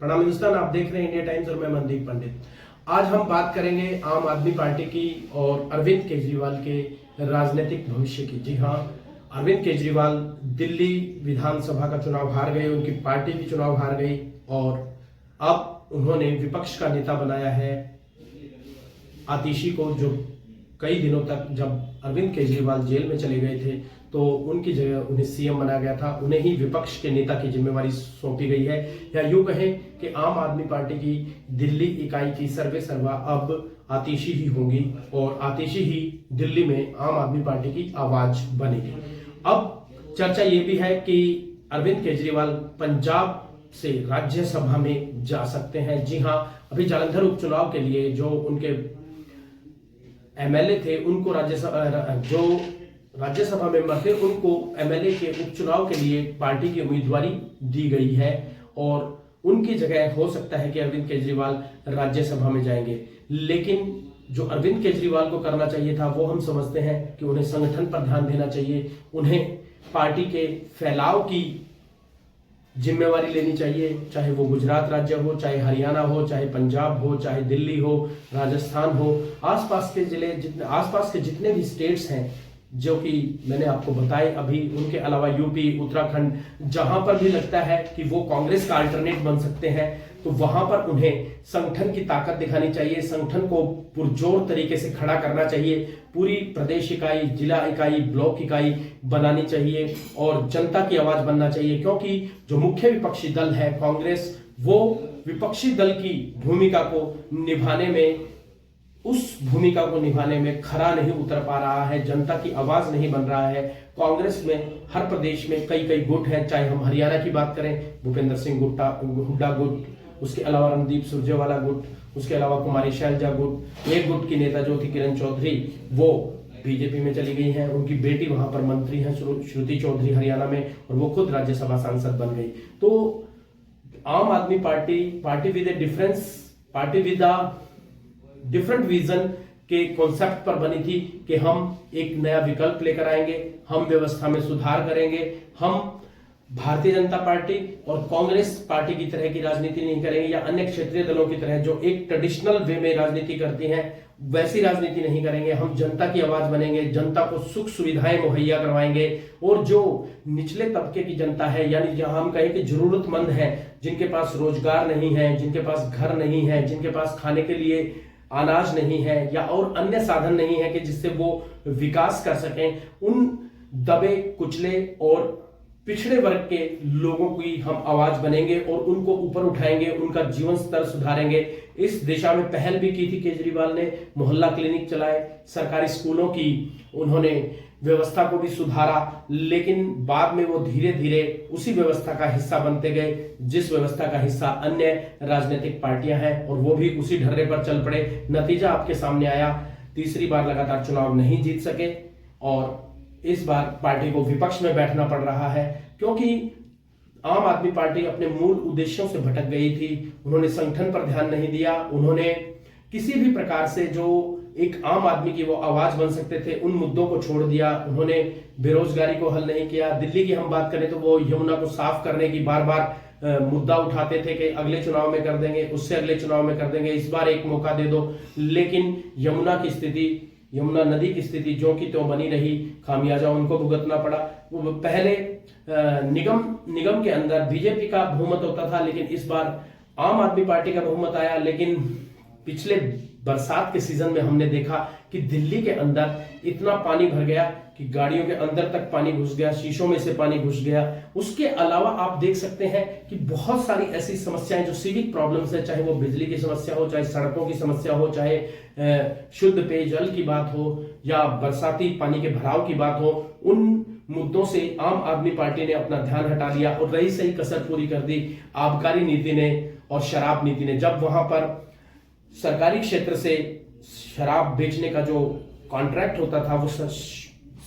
प्रणाम हिंदुस्तान, आप देख रहे हैं इंडिया टाइम्स और मैं मनदीप पंडित। आज हम बात करेंगे आम आदमी पार्टी की और अरविंद केजरीवाल के राजनीतिक भविष्य की। जी हाँ, अरविंद केजरीवाल दिल्ली विधानसभा का चुनाव हार गए, उनकी पार्टी भी चुनाव हार गई और अब उन्होंने विपक्ष का नेता बनाया है आतिशी को, जो कई दिनों तक जब अरविंद केजरीवाल जेल में चले गए थे तो उनकी जगह उन्हें सीएम बनाया गया था। उन्हें ही विपक्ष के नेता की जिम्मेवारी सौंपी गई है, या यूं कहें कि आम आदमी पार्टी की दिल्ली इकाई की सर्वे सर्वा अब आतिशी ही होगी और आतिशी ही दिल्ली में आम आदमी पार्टी की आवाज बनेगी। अब चर्चा ये भी है कि अरविंद केजरीवाल पंजाब से राज्यसभा में जा सकते हैं। जी हाँ, अभी जालंधर उपचुनाव के लिए जो उनके एमएलए थे उनको राज्यसभा मेंबर थे उनको एमएलए के उपचुनाव के लिए पार्टी की उम्मीदवारी दी गई है और उनकी जगह हो सकता है कि अरविंद केजरीवाल राज्यसभा में जाएंगे। लेकिन जो अरविंद केजरीवाल को करना चाहिए था वो हम समझते हैं कि उन्हें संगठन पर ध्यान देना चाहिए, उन्हें पार्टी के फैलाव की जिम्मेवारी लेनी चाहिए, चाहे वो गुजरात राज्य हो, चाहे हरियाणा हो, चाहे पंजाब हो, चाहे दिल्ली हो, राजस्थान हो, आसपास के जितने भी स्टेट्स हैं जो कि मैंने आपको बताए अभी, उनके अलावा यूपी, उत्तराखंड, जहां पर भी लगता है कि वो कांग्रेस का अल्टरनेट बन सकते हैं तो वहां पर उन्हें संगठन की ताकत दिखानी चाहिए, संगठन को पुरजोर तरीके से खड़ा करना चाहिए, पूरी प्रदेश इकाई, जिला इकाई, ब्लॉक इकाई बनानी चाहिए और जनता की आवाज बनना चाहिए। क्योंकि जो मुख्य विपक्षी दल है कांग्रेस, वो विपक्षी दल की भूमिका को निभाने में खरा नहीं उतर पा रहा है, जनता की आवाज नहीं बन रहा है। कांग्रेस में हर प्रदेश में कई गुट हैं, चाहे हम हरियाणा की बात करें, भूपेंद्र सिंह हुड्डा गुट, उसके अलावा रणदीप सुरजेवाला गुट, उसके अलावा कुमारी शैलजा गुट, एक गुट की नेता जो थी किरण चौधरी वो बीजेपी में चली गई हैं, उनकी बेटी वहां पर मंत्री हैं श्रुति चौधरी हरियाणा में, और वो खुद राज्यसभा सांसद बन गई। तो आम आदमी party with a different vision के कॉन्सेप्ट पर बनी थी कि हम एक नया विकल्प लेकर आएंगे, हम व्यवस्था में सुधार करेंगे, हम भारतीय जनता पार्टी और कांग्रेस पार्टी की तरह की राजनीति नहीं करेंगे या अन्य क्षेत्रीय दलों की तरह जो एक ट्रेडिशनल वे में राजनीति करती हैं वैसी राजनीति नहीं करेंगे। हम जनता की आवाज बनेंगे, जनता को सुख सुविधाएं मुहैया करवाएंगे और जो निचले तबके की जनता है, यानी जहां हम कहें कि जरूरतमंद है, जिनके पास रोजगार नहीं है, जिनके पास घर नहीं है, जिनके पास खाने के लिए अनाज नहीं है या और अन्य साधन नहीं है कि जिससे वो विकास कर सकें, उन दबे कुचले और पिछड़े वर्ग के लोगों की हम आवाज बनेंगे और उनको ऊपर उठाएंगे, उनका जीवन स्तर सुधारेंगे। इस दिशा में पहल भी की थी केजरीवाल ने, मोहल्ला क्लिनिक चलाए, सरकारी स्कूलों की उन्होंने व्यवस्था को भी सुधारा, लेकिन बाद में वो धीरे धीरे उसी व्यवस्था का हिस्सा बनते गए जिस व्यवस्था का हिस्सा अन्य राजनीतिक पार्टियां हैं और वो भी उसी ढर्रे पर चल पड़े। नतीजा आपके सामने आया, तीसरी बार लगातार चुनाव नहीं जीत सके और इस बार पार्टी को विपक्ष में बैठना पड़ रहा है क्योंकि आम आदमी पार्टी अपने मूल उद्देश्यों से भटक गई थी। उन्होंने संगठन पर ध्यान नहीं दिया, उन्होंने किसी भी प्रकार से जो एक आम आदमी की वो आवाज बन सकते थे उन मुद्दों को छोड़ दिया। उन्होंने बेरोजगारी को हल नहीं किया। दिल्ली की हम बात करें तो वो यमुना को साफ करने की बार बार मुद्दा उठाते थे कि अगले चुनाव में कर देंगे, उससे अगले चुनाव में कर देंगे, इस बार एक मौका दे दो। लेकिन यमुना नदी की स्थिति जो की त्यों बनी रही, खामियाजा उनको भुगतना पड़ा। वो पहले निगम के अंदर बीजेपी का बहुमत होता था, लेकिन इस बार आम आदमी पार्टी का बहुमत आया। लेकिन पिछले बरसात के सीजन में हमने देखा कि दिल्ली के अंदर इतना पानी भर गया कि गाड़ियों के अंदर तक पानी घुस गया, शीशों में से पानी घुस गया। उसके अलावा आप देख सकते हैं कि बहुत सारी ऐसी समस्याएं जो सिविक प्रॉब्लम्स है, चाहे वो बिजली की समस्या हो, चाहे सड़कों की समस्या हो, चाहे शुद्ध पेयजल की बात हो या बरसाती पानी के भराव की बात हो, उन मुद्दों से आम आदमी पार्टी ने अपना ध्यान हटा लिया और रही सही कसर पूरी कर दी आबकारी नीति ने और शराब नीति ने। जब वहां पर सरकारी क्षेत्र से शराब बेचने का जो कॉन्ट्रैक्ट होता था वो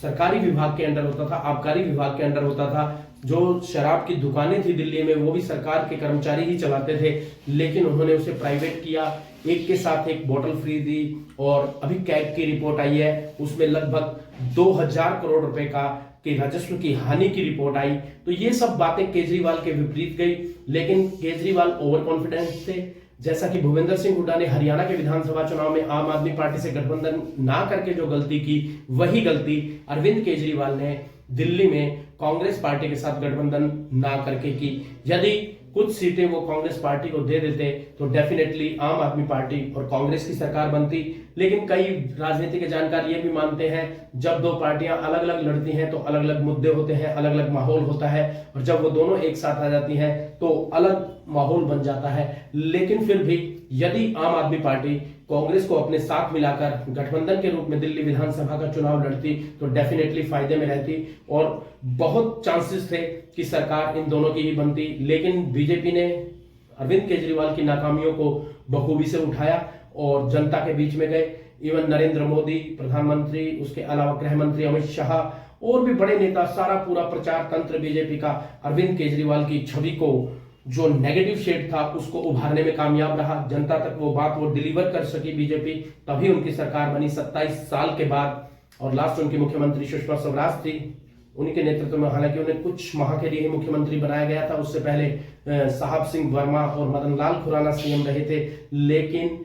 सरकारी विभाग के अंडर होता था, आबकारी विभाग के अंडर होता था। जो शराब की दुकानें थी दिल्ली में वो भी सरकार के कर्मचारी ही चलाते थे, लेकिन उन्होंने उसे प्राइवेट किया, एक के साथ एक बोतल फ्री दी। और अभी कैग की रिपोर्ट आई है, उसमें लगभग 2000 करोड़ रुपए का कि राजस्व की हानि की रिपोर्ट आई, तो ये सब बातें केजरीवाल के विपरीत गई। लेकिन केजरीवाल ओवर कॉन्फिडेंस थे। जैसा कि भूपेंद्र सिंह हुड्डा ने हरियाणा के विधानसभा चुनाव में आम आदमी पार्टी से गठबंधन ना करके जो गलती की, वही गलती अरविंद केजरीवाल ने दिल्ली में कांग्रेस पार्टी के साथ गठबंधन ना करके की। यदि कुछ सीटें वो कांग्रेस पार्टी को दे देते तो डेफिनेटली आम आदमी पार्टी और कांग्रेस की सरकार बनती। लेकिन कई राजनीति के जानकार ये भी मानते हैं, जब दो पार्टियां अलग अलग लड़ती हैं तो अलग अलग मुद्दे होते हैं, अलग अलग माहौल होता है, और जब वो दोनों एक साथ आ जाती हैं तो अलग माहौल बन जाता है। लेकिन फिर भी यदि आम आदमी पार्टी कांग्रेस को अपने साथ मिलाकर गठबंधन के रूप में दिल्ली विधानसभा का चुनाव लड़ती तो डेफिनेटली फायदे में रहती, और बहुत चांसेस थे कि सरकार इन दोनों की ही बनती। लेकिन बीजेपी ने अरविंद केजरीवाल की नाकामियों को बखूबी से उठाया और जनता के बीच में गए। इवन नरेंद्र मोदी प्रधानमंत्री, उसके अलावा गृह मंत्री अमित शाह और भी बड़े नेता, सारा पूरा प्रचार तंत्र बीजेपी का अरविंद केजरीवाल की छवि को, जो नेगेटिव शेड था, उसको उभारने में कामयाब रहा। जनता तक वो बात वो डिलीवर कर सकी बीजेपी, तभी उनकी सरकार बनी 27 साल के बाद। और लास्ट उनकी मुख्यमंत्री सुषमा स्वराज थी, उन्हीं के नेतृत्व में, हालांकि उन्हें कुछ माह के लिए ही मुख्यमंत्री बनाया गया था, उससे पहले साहब सिंह वर्मा और मदन लाल खुराना सीएम रहे थे। लेकिन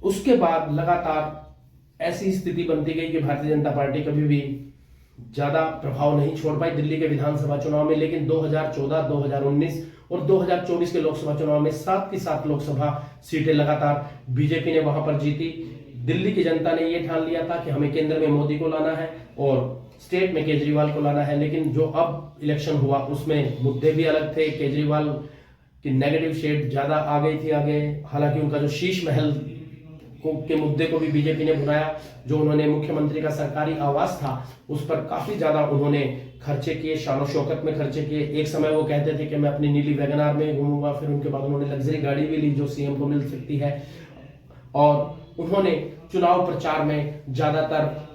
उसके बाद लगातार ऐसी स्थिति बनती गई कि भारतीय जनता पार्टी कभी भी ज्यादा प्रभाव नहीं छोड़ पाई दिल्ली के विधानसभा चुनाव में। लेकिन 2014, 2019 और 2024 के लोकसभा चुनाव में 7 की 7 लोकसभा सीटें लगातार बीजेपी ने वहां पर जीती। दिल्ली की जनता ने यह ठान लिया था कि हमें केंद्र में मोदी को लाना है और स्टेट में केजरीवाल को लाना है। लेकिन जो अब इलेक्शन हुआ उसमें मुद्दे भी अलग थे, केजरीवाल की नेगेटिव शेड ज्यादा आ गई थी आगे। हालांकि उनका जो शीश महल के मुद्दे को भी बीजेपी ने भुनाया, जो उन्होंने मुख्यमंत्री का सरकारी आवास था उस पर काफी ज्यादा उन्होंने खर्चे किए, शान शौकत में खर्चे किए। एक समय वो कहते थे कि मैं अपनी नीली वैगनार में घूमूंगा, फिर उनके बाद उन्होंने लग्जरी गाड़ी भी ली जो सीएम को मिल सकती है। और उन्होंने चुनाव प्रचार में ज्यादातर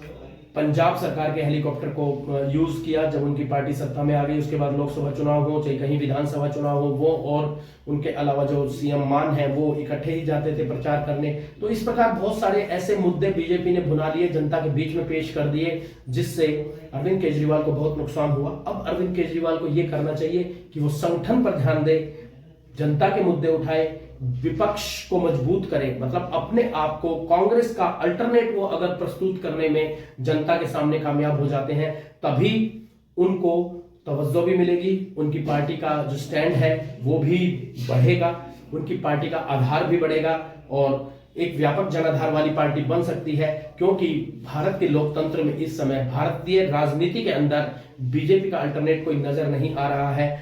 पंजाब सरकार के हेलीकॉप्टर को यूज किया जब उनकी पार्टी सत्ता में आ गई। उसके बाद लोकसभा चुनाव हो चाहे कहीं विधानसभा चुनाव हो, वो और उनके अलावा जो सीएम मान है वो इकट्ठे ही जाते थे प्रचार करने। तो इस प्रकार बहुत सारे ऐसे मुद्दे बीजेपी ने भुना लिए, जनता के बीच में पेश कर दिए, जिससे अरविंद केजरीवाल को बहुत नुकसान हुआ। अब अरविंद केजरीवाल को यह करना चाहिए कि वो संगठन पर ध्यान दे, जनता के मुद्दे उठाए, विपक्ष को मजबूत करे, मतलब अपने आप को कांग्रेस का अल्टरनेट वो अगर प्रस्तुत करने में जनता के सामने कामयाब हो जाते हैं, तभी उनको तवज्जो भी मिलेगी, उनकी पार्टी का जो स्टैंड है वो भी बढ़ेगा, उनकी पार्टी का आधार भी बढ़ेगा और एक व्यापक जनाधार वाली पार्टी बन सकती है। क्योंकि भारत के लोकतंत्र में इस समय भारतीय राजनीति के अंदर बीजेपी का अल्टरनेट कोई नजर नहीं आ रहा है।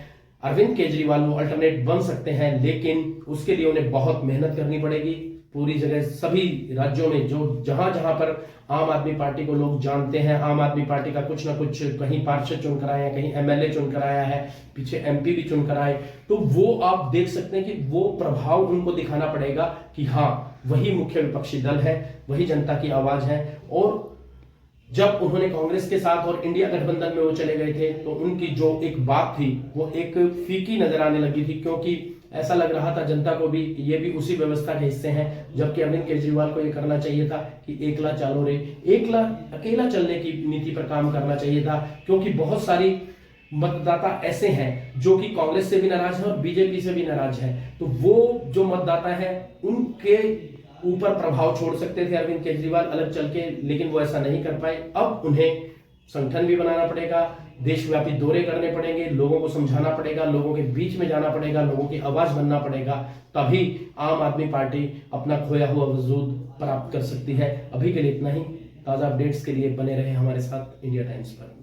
अरविंद केजरीवाल वो अल्टरनेट बन सकते हैं, लेकिन उसके लिए उन्हें बहुत मेहनत करनी पड़ेगी। पूरी जगह सभी राज्यों में जो जहां जहां पर आम आदमी पार्टी को लोग जानते हैं, आम आदमी पार्टी का कुछ ना कुछ कहीं पार्षद चुनकर आए हैं, कहीं एमएलए चुनकर आया है, पीछे एमपी भी चुनकर आए, तो वो आप देख सकते हैं कि वो प्रभाव उनको दिखाना पड़ेगा कि हाँ वही मुख्य विपक्षी दल है, वही जनता की आवाज है। और जब उन्होंने कांग्रेस के साथ और इंडिया गठबंधन में वो चले गए थे तो उनकी जो एक बात थी वो एक फीकी नजर आने लगी थी, क्योंकि ऐसा लग रहा था जनता को भी ये भी उसी व्यवस्था के हिस्से हैं। जबकि अरविंद केजरीवाल को ये करना चाहिए था कि एकला चालो रे, एकला अकेला चलने की नीति पर काम करना चाहिए था। क्योंकि बहुत सारी मतदाता ऐसे हैं जो कि कांग्रेस से भी नाराज है और बीजेपी से भी नाराज है, तो वो जो मतदाता है उनके ऊपर प्रभाव छोड़ सकते थे अरविंद केजरीवाल अलग चल के, लेकिन वो ऐसा नहीं कर पाए। अब उन्हें संगठन भी बनाना पड़ेगा, देशव्यापी दौरे करने पड़ेंगे, लोगों को समझाना पड़ेगा, लोगों के बीच में जाना पड़ेगा, लोगों की आवाज बनना पड़ेगा, तभी आम आदमी पार्टी अपना खोया हुआ वजूद प्राप्त कर सकती है। अभी के लिए इतना ही। ताजा अपडेट्स के लिए बने रहे हमारे साथ इंडिया टाइम्स पर।